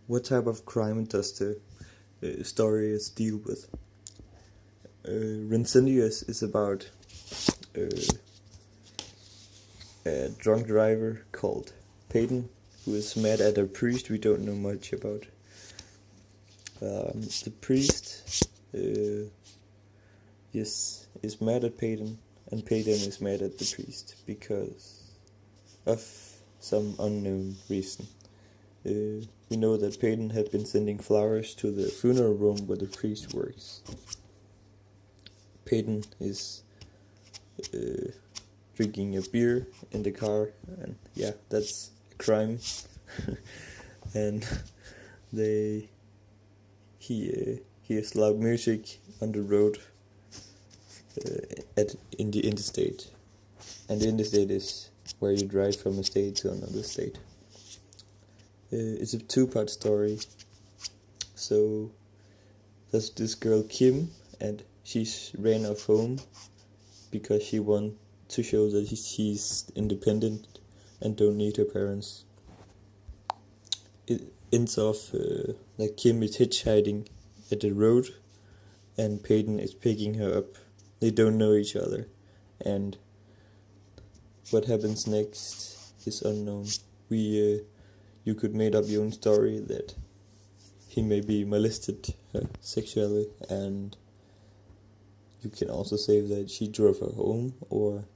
What type of crime does the story deal with? Recendious is about a drunk driver called Peyton, who is mad at a priest we don't know much about. The priest is mad at Peyton, and Peyton is mad at the priest because of some unknown reason. We know that Peyton had been sending flowers to the funeral room where the priest works. Peyton is drinking a beer in the car, and yeah, that's a crime. And he hears loud music on the road in the interstate, and the interstate is where you drive from a state to another state. It's a two-part story. So there's this girl Kim, and she's ran off home because she wants to show that she's independent and don't need her parents. It ends off that Kim is hitchhiking at the road, and Peyton is picking her up. They don't know each other, and what happens next is unknown. You could make up your own story that he maybe molested her sexually, and you can also say that she drove her home or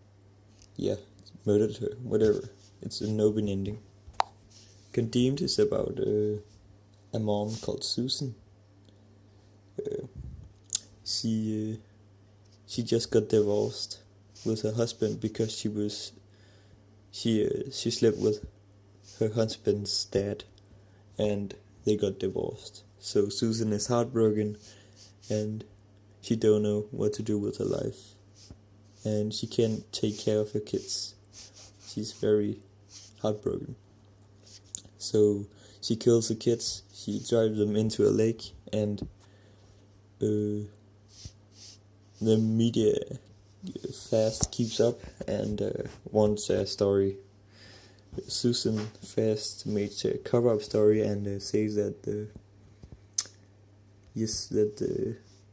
murdered her, whatever. It's an open ending. Condemned is about a mom called Susan. She just got divorced with her husband because she slept with her husband's dad, and they got divorced. So Susan is heartbroken, and she don't know what to do with her life, and she can't take care of her kids. She's very heartbroken. So she kills the kids, she drives them into a lake, and the media fast keeps up and wants a story. Susan fast made a cover-up story and says that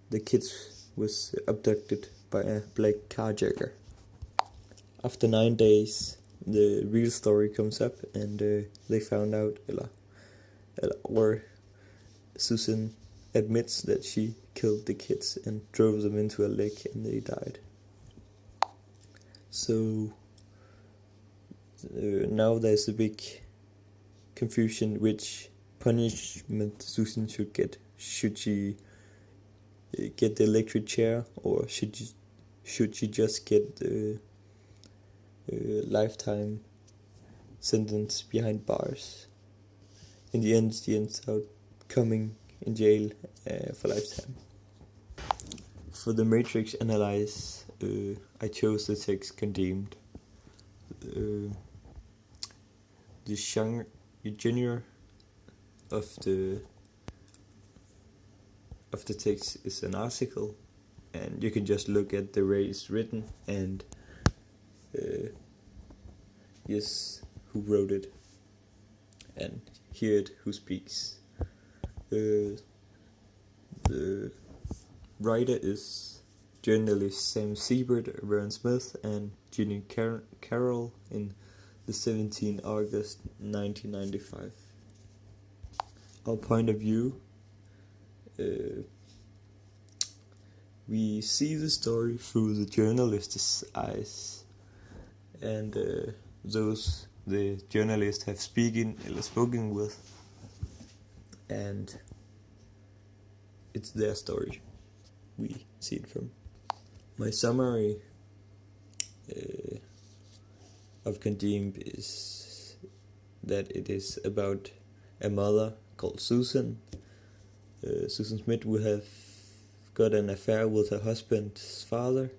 the kids was abducted by a black carjacker. After 9 days, the real story comes up, and they found out, or Susan admits that she killed the kids and drove them into a lake, and they died. So now there's a big confusion which punishment Susan should get. Should she get the electric chair, or should she just get the lifetime sentence behind bars? In the end, she ends out coming in jail for lifetime. For the Matrix analyze, I chose the text Condemned. The genre of the text is an article, and you can just look at the way it's written and who wrote it, and hear it who speaks. The writer is journalist Sam Siebert, Warren Smith, and Ginny Carroll in the 17th August 1995. Our point of view: we see the story through the journalist's eyes, and those the journalist have spoken with, and it's their story we see it from. My summary of Condemned is that it is about a mother called Susan. Susan Smith who have got an affair with her husband's father,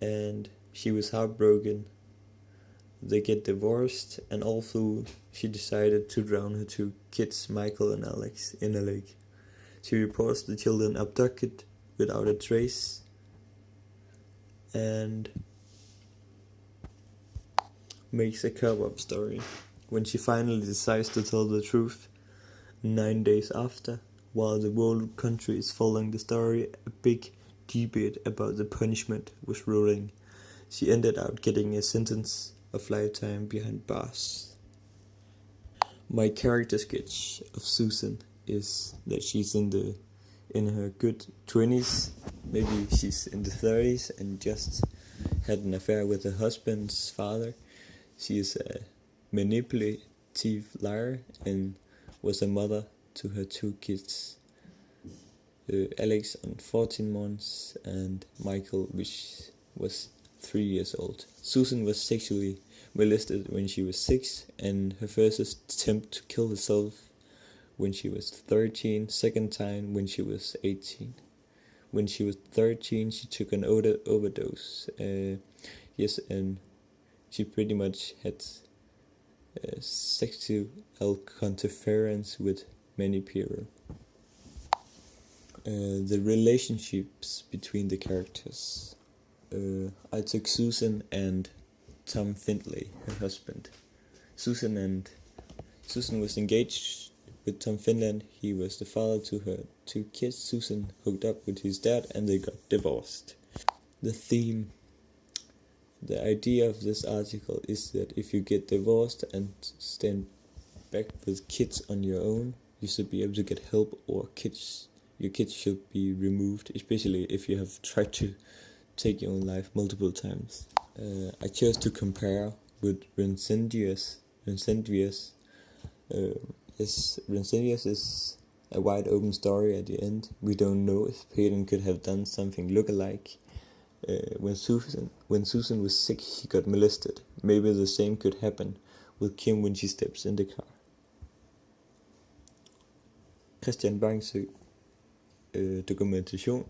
and she was heartbroken. They get divorced, and also she decided to drown her two kids, Michael and Alex, in a lake. She reports the children abducted without a trace, and makes a cover-up story when she finally decides to tell the truth. 9 days after, while the whole country is following the story, a big debate about the punishment was ruling. She ended up getting a sentence of lifetime behind bars. My character sketch of Susan is that she's in her good 20s, maybe she's in the 30s, and just had an affair with her husband's father. She is a manipulative liar and was a mother to her 2 kids, Alex on 14 months and Michael, which was 3 years old. Susan was sexually molested when she was 6, and her first attempt to kill herself when she was 13, second time when she was 18. When she was 13, she took an overdose. Yes, and she pretty much had sexual interference with many people. The relationships between the characters. I took Susan and Tom Findlay, her husband. Susan was engaged with Tom Finland. He was the father to her 2 kids. Susan hooked up with his dad and they got divorced. The theme, the idea of this article is that if you get divorced and stand back with kids on your own, you should be able to get help, or your kids should be removed, especially if you have tried to take your own life multiple times. I chose to compare with Resendious. Resendious is a wide open story at the end. We don't know if Peyton could have done something look-alike. When Susan was 6, she got molested. Maybe the same could happen with Kim when she steps in the car. Kristian Bangsø, dokumentation